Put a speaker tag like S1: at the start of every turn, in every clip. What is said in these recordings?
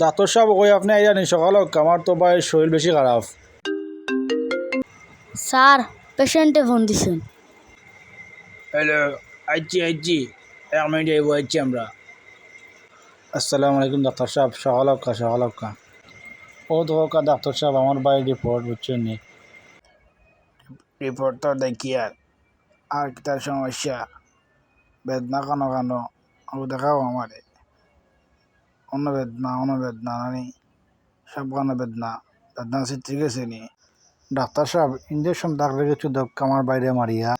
S1: Doctor সাহেব কই আপনি আইয়া নি সকাল হোক, আমার তো ভাই শরীর বেশি খারাপ।
S2: স্যার পেশেন্টে ফোন দিছেন।
S1: হ্যালো, আইছি আইছি, 1 মিনিট আইব, আইছি আমরা। আসসালামু আলাইকুম ডাক্তার সাহেব, সকাল হোক সকাল হোক। ও তো হোক ডাক্তার সাহেব, আমার ভাই রিপোর্ট বুঝছেন নি। রিপোর্ট তো দেখি আর কি তার সমস্যা, বেদনা কানো কানো ও দেখাও আমারে। অন্য বেদনা নানি, সব কানো বেদনা, বেদনা আছে ঠিক আছে নি। ডাক্তার সাহেব ইঞ্জেকশন থাকলে কিছু দোক আমার বাইরে মারিয়া।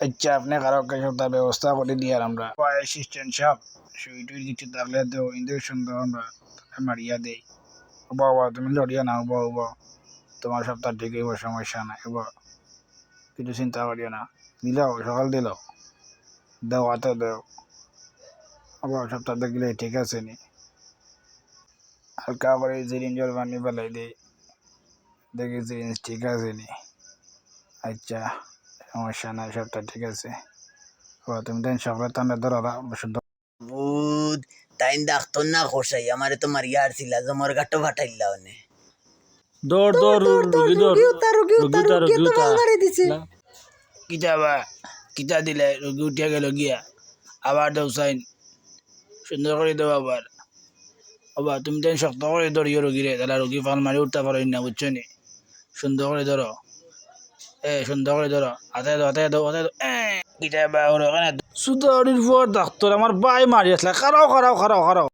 S1: আচ্ছা আপনি কারো কিছু তার ব্যবস্থা করে দিয়ে আমরা অ্যাসিস্ট্যান্ট সাহেব সুই টুই কিছু থাকলে তো ইঞ্জেকশন তো আমরা মারিয়া দেই। বাবা তুমি লড়িয়া না, বাবা তোমার সপ্তাহ ঠিক হইব, সমস্যা নাই, এবার কিছু চিন্তা করিও না। দিলাও সকাল দিল, দেও হাতে দেও, আবার সপ্তাহ দেখলে ঠিক আছে নি। হালকা করে জিরিঞ্জল পানি ফেলাই দিই, দেখি জিরিঞ্জ ঠিক আছে নি। আচ্ছা সমস্যা নাই, সবটা ঠিক আছে। ও তুমি দেন সকালে তান্ডা ধরো সুন্দর।
S3: বুধ তাইন ডাক্তার না খসাই আমারে তো মারিয়া আরছিলা জমর গাটো ফাটাইলা ওনে
S1: দৌড় দৌড় রুগী দৌড়, রুগী উঠা কিতা বা কিতা দিলে রুগী উঠিয়া গেল গিয়া, আবার দেও সাইন সুন্দর করে দেও আবার। আবার তুমি দেন শক্ত করে ধরিও রুগীরে, তাহলে রুগী ফাল মারি উঠতে পারো না, বুঝছো নি। সুন্দর করে ধরো, সুন্দর করে ধরো, হাতে দাও হাতে দাও হাতে দাও। কিতা বা ওর ওখানে সুদারির পর ডাক্তার আমার বাই মারি আসলে, খারাও খারাও খারাও খারাও।